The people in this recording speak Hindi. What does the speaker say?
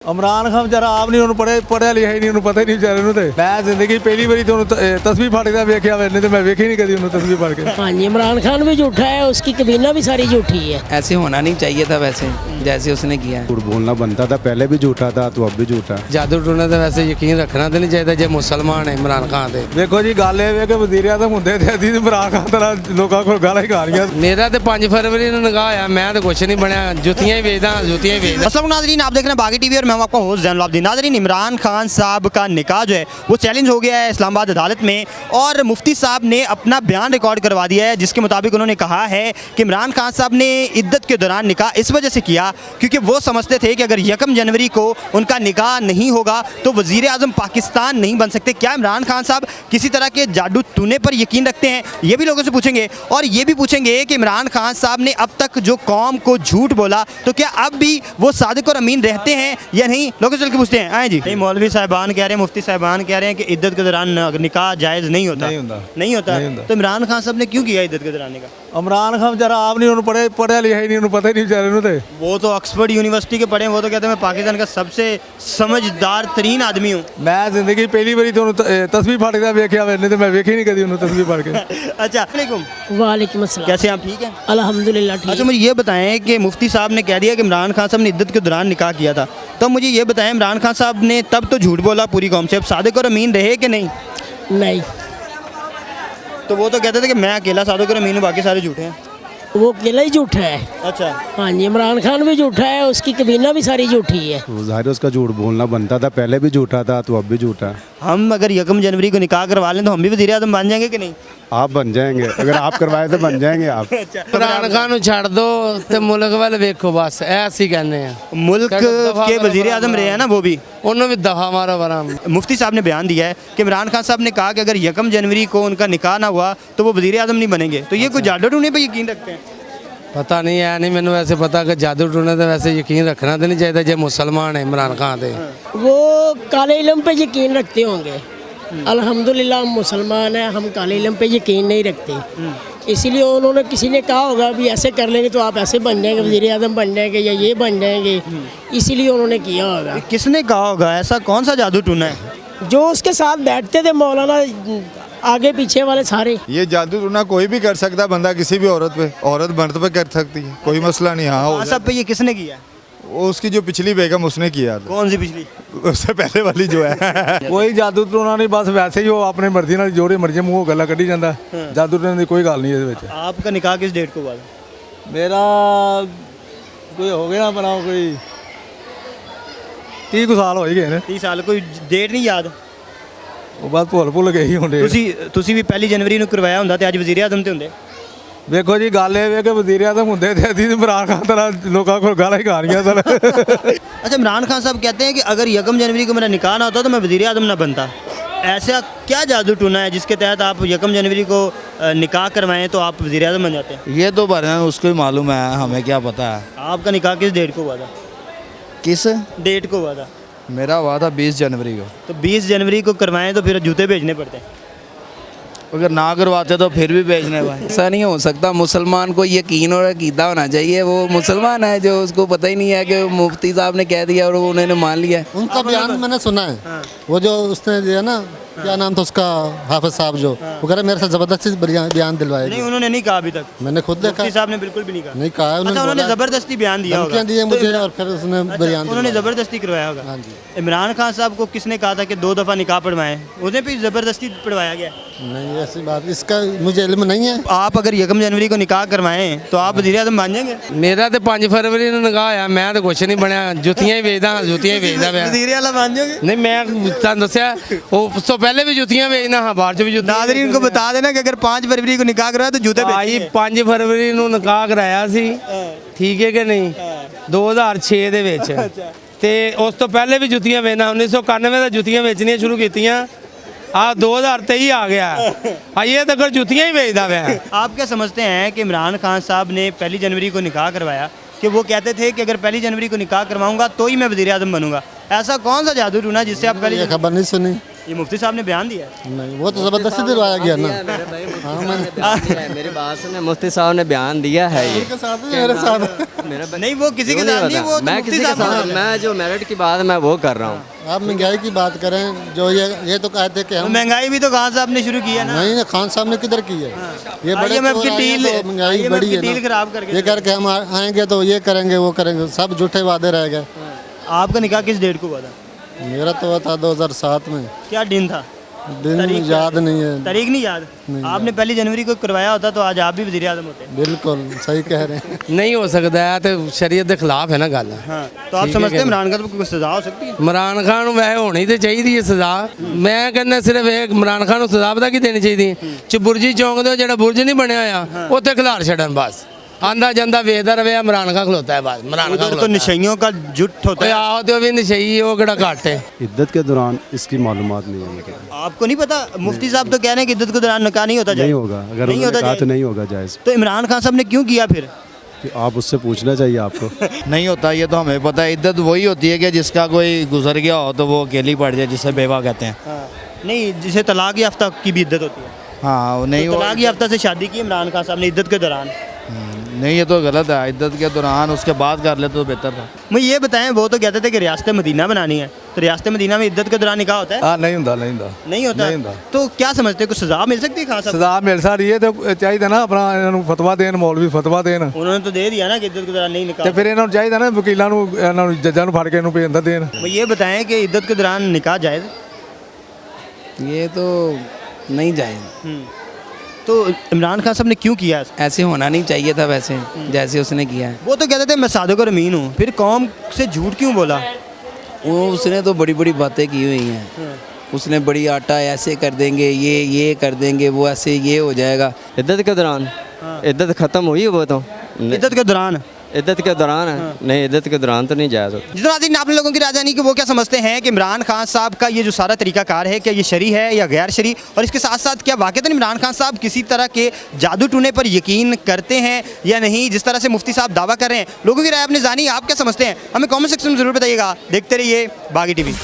इमरान खान बेचारा आप नहीं पढ़िया लिखा ही नहीं, उन्होंने पता ही नहीं बेचारे ਨੂੰ ਤੇ मैं जिंदगी पहली बारी तो तस्वीर फाड़ के वेख्या नहीं तो मैं वेखी नहीं कभी उन्होंने तस्वीर फाड़ के। हाँ जी, इमरान खान भी झूठा है, उसकी कबीना भी सारी झूठी है। ऐसे होना नहीं चाहिए था वैसे जैसे उसने किया है। झूठ बोलना बनता था, पहले भी झूठा था तो अब भी झूठा। जादू टूने तो वैसे यकीन रखना तो नहीं चाहिए जे मुसलमान है इमरान खान ते। देखो जी गल ये कि वजीर आज़म ਹੁੰਦੇ ਤੇ ਅਸੀਂ इमरान खान तरह लोगों को गाਲਾਂ ਹੀ खा रਹੀਆਂ। मेरा तो 5 फरवरी ਨੂੰ ਨਿਕਾਹ ਆ, मैं तो कुछ नहीं बनया, जुतियां ही बेचदा जुतियां ही बेचदा। अस्सलाम नाज़रीन, आप देख रहे हैं बागी टीवी और मैं हूं आपका होस्ट ज़ैनुल आबिदीन। नाज़रीन, इमरान खान साहब का निकाह जो है वो चैलेंज हो गया है इस्लामाबाद अदालत में और मुफ्ती साहब ने अपना बयान रिकॉर्ड करवा दिया है जिसके मुताबिक उन्होंने कहा है कि इमरान खान साहब ने इद्दत के दौरान निकाह इस वजह से किया क्योंकि वो समझते थे कि अगर 1 जनवरी को उनका निकाह नहीं होगा तो वज़ीर आज़म पाकिस्तान नहीं बन सकते। क्या इमरान खान साहब किसी तरह के जादू टूने पर यकीन रखते हैं, ये भी लोगों से पूछेंगे और ये भी पूछेंगे कि इमरान खान साहब ने अब तक जो कौम को झूठ बोला तो क्या अब भी वो सादिक और अमीन रहते हैं या नहीं। लोगों से चल के पूछते हैं। आए जी, मौलवी साहिबान कह रहे हैं, मुफ्ती साहिबान कह रहे हैं कि इद्दत के दौरान निकाह जायज़ नहीं होता। नहीं होता तो इमरान खान साहब ने क्यों किया इद्दत के दौरान निकाह? इमरान खान बेचारा आप नहीं उन्होंने पढ़िया लिखा ही नहीं, उन्होंने पता ही नहीं बेचारे ਨੂੰ ਤੇ वो तो ऑक्सफोर्ड यूनिवर्सिटी के पढ़े हैं, वो तो कहते हैं मैं पाकिस्तान का सबसे समझदार तरीन आदमी हूँ। मैं जिंदगी पहली बारी तो तस्वीर फाड़ के वेख्या नहीं तो मैं वेखी नहीं कभी उन्होंने तस्वीर फाड़ के। अच्छा, वालेकुम। वालेकुम अस्सलाम। कैसे हैं आप? ठीक है अल्हम्दुलिल्लाह ठीक। अच्छा, मुझे ये बताएं कि मुफ्ती साहब ने कह दिया कि इमरान खान साहब ने इद्दत के दौरान निकाह किया था, तो मुझे ये बताएं इमरान खान साहब ने तब तो झूठ बोला पूरी कौम से, अब सादिक और अमीन रहे कि नहीं? नहीं, तो वो तो कहते थे कि मैं अकेला सादिक और अमीन हूँ, बाकी सारे झूठे हैं। वो अकेला ही झूठा है। अच्छा, हाँ जी, इमरान खान भी झूठा है, उसकी कबीना भी सारी झूठी है। तो जाहिर है उसका झूठ बोलना बनता था, पहले भी झूठा था तो अब भी झूठा। हम अगर 1 जनवरी को निकाह करवा लें तो हम भी वज़ीर आज़म बन जाएंगे कि नहीं? आप बन जाएंगे, अगर आप करवाए तो बन जाएंगे आप। अच्छा, इमरान खान ਨੂੰ ਛੱਡ ਦੋ ਤੇ ਮੁਲਕ ਵੱਲ ਵੇਖੋ ਬਸ ਐ ਅਸੀਂ ਕਹਿੰਦੇ ਆ। मुल्क के वज़ीर आज़म रहे हैं ना वो भी। ਉਹਨੂੰ ਵੀ ਦਫਾ ਮਾਰੋ ਬਰਾਂ। मुफ्ती साहब ने बयान दिया है कि इमरान खान साहब ने कहा कि अगर 1 जनवरी को उनका निकाह ना हुआ तो वो वज़ीर आज़म नहीं बनेंगे, तो ये कोई जादू टूने पर यकीन रखते हैं? पता नहीं है, नहीं मैंने वैसे पता कि जादू टूने तो वैसे यकीन रखना तो नहीं चाहिए जे मुसलमान है इमरान खान ते। वो काले इल्म पे यकीन रखते होंगे। अल्हम्दुलिल्लाह हम मुसलमान हैं, हम काले इल्म पे यकीन नहीं रखते, इसीलिए उन्होंने किसी ने कहा होगा भी ऐसे कर लेंगे तो आप ऐसे बन जाएंगे, वज़ीर आज़म बन जाएंगे या ये बन जाएंगे, इसीलिए उन्होंने किया होगा। किसने कहा होगा? ऐसा कौन सा जादू टूना है? जो उसके साथ बैठते थे मौलाना आगे पीछे वाले सारे। ये जादू टूना कोई भी कर सकता है, बंदा किसी भी औरत पे, औरत मर्द पे कर सकती है, कोई मसला नहीं। हाँ, हो सब पे ये किसने किया? वो उसकी जो पिछली बेगम उसने किया था। कौन सी पिछली? उससे पहले वाली जो है। कोई जादू टूना नहीं, बस वैसे ही वो अपनी मर्जी ਨਾਲ जोड़े मर्जी मूँह गल्ला कढ़ी जाता। जादू टूने की कोई गल नहीं ਇਹਦੇ ਵਿੱਚ। आपका निकाह किस डेट को हुआ था? मेरा कोई हो गया बना कोई 30 साल हो ही गए ने। 30 साल। कोई डेट नहीं याद? ਉਹ ਬਸ ਭੁੱਲ ਗਏ ਹੀ ਹੁੰਦੇ। ਤੁਸੀਂ ਵੀ 1 ਜਨਵਰੀ ਨੂੰ ਕਰਵਾਇਆ ਹੁੰਦਾ ਤੇ ਅੱਜ ਵਜ਼ੀਰ ਆਜ਼ਮ ਤੇ ਹੁੰਦੇ। ਵੇਖੋ ਜੀ ਗੱਲ ਇਹ ਵੇ ਕਿ ਵਜ਼ੀਰ ਆਜ਼ਮ ਹੁੰਦੇ ਤੇ ਅਸੀਂ ਇਮਰਾਨ ਖਾਨ ਤਰ੍ਹਾਂ ਲੋਕਾਂ ਕੋਲ ਗਾਲਾਂ ਹੀ ਖਾ ਰਹੀਆਂ ਸਨ। अच्छा, इमरान खान साहब कहते हैं कि अगर 1 जनवरी को मेरा निकाह ना होता तो मैं वज़ीर आज़म ना बनता। ऐसा क्या जादू टूना है जिसके तहत आप 1 जनवरी को निकाह करवाएं तो आप वज़ीर आज़म बन जाते हैं? ये तो भरना उसको ही मालूम है, हमें क्या पता है। आपका निकाह किस डेट को हुआ था? किस डेट को हुआ था? मेरा हुआ था 20 जनवरी को। तो 20 जनवरी को करवाएं तो फिर जूते भेजने पड़ते हैं। अगर ना करवाते तो फिर भी भेजने भाई। ऐसा नहीं हो सकता, मुसलमान को यकीन और अकीदा होना चाहिए। वो मुसलमान है जो उसको पता ही नहीं है कि मुफ्ती साहब ने कह दिया और उन्होंने मान लिया। उनका बयान मैंने सुना है, वो जो उसने दिया ना, क्या नाम था उसका, हाफिज साहब जो, वो कह रहे मेरे साथ ज़बरदस्ती बयान दिलवाए। नहीं, उन्होंने नहीं कहा अभी तक। मैंने खुद देखा। मुफ्ती साहब ने बिल्कुल भी नहीं कहा। नहीं कहा अच्छा, उन्होंने ज़बरदस्ती बयान दिया होगा। दिए मुझे और फिर उसने बयान उन्होंने ज़बरदस्ती करवाया होगा। हाँ जी। इमरान खान साहब को किसने कहा था कि 2 दफ़ा निकाह पढ़वाएं? उन्हें भी ज़बरदस्ती पढ़वाया गया? नहीं, ऐसी बात इसका मुझे इल्म नहीं है। आप अगर 1 जनवरी को निकाह करवाएं तो आप वज़ीर आज़म बन जाएंगे? मेरा तो 5 फरवरी ਨੂੰ ਨਿਕਾਹ ਆ, मैं तो कुछ नहीं बनया, जुतियां ही बेचदा जुतियां ही बेचदा मैं। वज़ीर आला बन जाओगे? नहीं, मैं ਤੁਹਾਨੂੰ ਦੱਸਿਆ ਉਸ ਤੋਂ ਪਹਿਲੇ ਵੀ ਜੁੱਤੀਆਂ ਵੇਚਦਾ ਹਾਂ, ਬਾਹਰ ਚ ਵੀ ਜੁੱਤੀਆਂ। नाज़रीन को बता देना कि अगर 5 फरवरी को निकाह करवाया तो जूते ਭਾਈ 5 ਫਰਵਰੀ ਨੂੰ ਨਿਕਾਹ ਕਰਾਇਆ ਸੀ, ਠੀਕ ਹੈ ਕਿ ਨਹੀਂ, 2006 ਦੇ ਵਿੱਚ। ਤੇ ਉਸ ਤੋਂ ਪਹਿਲੇ ਵੀ ਜੁੱਤੀਆਂ ਵੇਚਣਾ, 1991 ਦਾ ਜੁੱਤੀਆਂ ਵੇਚਣੀਆਂ ਸ਼ੁਰੂ ਕੀਤੀਆਂ, ਆ 2023 ਆ ਗਿਆ, ਇਹ ਤੱਕ ਜੁੱਤੀਆਂ ਹੀ ਵੇਚਦਾ ਪਿਆ। आप क्या समझते हैं कि इमरान खान साहब ने 1 जनवरी को निकाह करवाया कि वो कहते थे कि अगर 1 जनवरी को निकाह करवाऊंगा तो ही मैं वज़ीर आज़म बनूंगा? ऐसा कौन सा जादू टूना जिससे आप ये खबर नहीं सुनी। ये मुफ्ती साहब ने बयान दिया है। नहीं, वो तो ज़बरदस्ती दिलवाया गया ना। हाँ, मेरी बात सुने, मुफ्ती साहब ने बयान दिया है ये उनके साथ नहीं, मेरे साथ। मेरा नहीं वो किसी के साथ नहीं, वो तो मैं मुफ्ती किसी के साहब साथ, ने- मैं जो मेरिट की बात मैं वो कर रहा हूँ। आप महंगाई की बात करें, जो ये तो कहते कि हम महंगाई भी तो खान साहब ने शुरू की है ना। नहीं ना, खान साहब ने किधर की है? ये बड़े IMF की चोर आए हैं डील- तो महंगाई IMF बड़ी की है डील खराब करके ये करके हम आएंगे तो ये करेंगे वो करेंगे, सब झूठे वादे रह गए। आपका निकाह किस डेट को हुआ था? मेरा तो हुआ था 2007 में। क्या दिन था? दिन तारीख याद नहीं है। तारीख नहीं याद? आपने 1 जनवरी को करवाया होता तो आज आप भी वज़ीर आज़म होते। बिल्कुल सही कह रहे हैं। नहीं हो सकता है तो शरीयत के खिलाफ है ना गल। हाँ तो आप समझते हैं इमरान खान को कोई सज़ा हो सकती है? इमरान खान ਨੂੰ ਵੈਸੇ ਹੋਣੀ ਤੇ ਚਾਹੀਦੀ ਹੈ ਸਜ਼ਾ। ਮੈਂ ਕਹਿੰਦਾ ਸਿਰਫ ਇੱਕ ਇਮਰਾਨ ਖਾਨ ਨੂੰ ਸਜ਼ਾ ਪਤਾ ਕੀ ਦੇਣੀ ਚਾਹੀਦੀ ਚਬੁਰਜੀ ਚੌਂਕ ਦੇ ਜਿਹੜਾ ਬੁਰਜ ਨਹੀਂ ਬਣਿਆ ਹੋਇਆ ਉੱਥੇ ਖਿਲਾਰ ਛੱਡਣ ਬਸ। ਆਂਦਾ ਜਾਂਦਾ ਵੇਖਦਾ ਰਵੇ ਇਮਰਾਨ ਖਾਨ ਖਲੋਤਾ ਹੈ ਬਸ। ਇਮਰਾਨ उधर ਖਾਨ तो नशइयों का जुट होता ਓਏ है। ਆਹੋ ਤੇ ਉਹ ਵੀ ਨਸ਼ਈ ਉਹ ਕਿਹੜਾ ਘੱਟ ਹੈ। इद्दत के दौरान इसकी मालूमात नहीं है मुझे। आपको नहीं पता? मुफ्ती साहब तो कह रहे हैं कि इद्दत के दौरान निकाह नहीं होता नहीं जाए। होगा, अगर नहीं उन्होंने होता कहा तो जाए। नहीं होगा जायज़। तो इमरान खान साहब ने क्यों किया फिर? कि आप उससे पूछना चाहिए आपको। नहीं होता ये तो हमें पता है। इद्दत वही होती है कि जिसका कोई गुजर गया हो तो वो अकेली पड़ जाए, जिसे बेवा कहते हैं। नहीं जिसे तलाक याफ्ता की भी इद्दत होती है। हाँ वो नहीं तो वो तलाक याफ्ता से शादी की इमरान खान साहब ने इद्दत के दौरान। नहीं, ये तो गलत है। इद्दत के दौरान उसके बाद कर ले तो बेहतर था। मैं ये बताएं, वो तो कहते थे कि रियासत मदीना बनानी है, तो रियासत मदीना में इद्दत के दौरान निकाह होता है? ਆ ਨਹੀਂ ਹੁੰਦਾ ਨਹੀਂ ਹੁੰਦਾ नहीं होता। नहीं होता। तो क्या समझते हैं, कुछ सजा मिल सकती है खान साहब? ਸਜ਼ਾ ਮਿਲ ਸਕਦੀ ਹੈ ਤੇ ਚਾਹੀਦਾ ਨਾ ਆਪਣਾ ਇਹਨਾਂ ਨੂੰ ਫਤਵਾ ਦੇਣ, ਮੌਲਵੀ ਫਤਵਾ ਦੇਣ उन्होंने तो दे दिया ना कि इद्दत के दौरान नहीं ਤੇ निकाह। ਫਿਰ ਇਹਨਾਂ ਨੂੰ ਚਾਹੀਦਾ ਨਾ ਵਕੀਲਾਂ ਨੂੰ ਇਹਨਾਂ ਨੂੰ ਜੱਜਾਂ ਨੂੰ ਫੜ ਕੇ ਇਹਨੂੰ ਭੇਜ ਦੇਣ। मैं ये बताएं कि इद्दत के दौरान निकाह जायज़? ये तो नहीं जाए। तो इमरान खान साहब ने क्यों किया? ऐसे होना नहीं चाहिए था वैसे जैसे उसने किया है। वो तो कहते थे मैं सादिक और अमीन हूँ, फिर कौम से झूठ क्यों बोला? वो उसने तो बड़ी बड़ी बातें की हुई हैं। उसने बड़ी आटा ऐसे कर देंगे, ये कर देंगे, वो ऐसे ये हो जाएगा। इद्दत के दौरान इद्दत ख़त्म हुई वो तो इद्दत के दौरान? इद्दत के दौरान है नहीं, इद्दत के दौरान तो नहीं जायज़ होता। जितना दिन आपने लोगों की राय जानी कि वो क्या समझते हैं कि इमरान खान साहब का ये जो सारा तरीकाकार है, क्या ये शरी है या गैर शरी, और इसके साथ साथ क्या वाकईतन इमरान खान साहब किसी तरह के जादू टूने पर यकीन करते हैं या नहीं, जिस तरह से मुफ्ती साहब दावा कर रहे हैं। लोगों की राय आपने जानी, आप क्या समझते हैं? हमें कमेंट सेक्शन में ज़रूर बताइएगा। देखते रहिए बागी टीवी।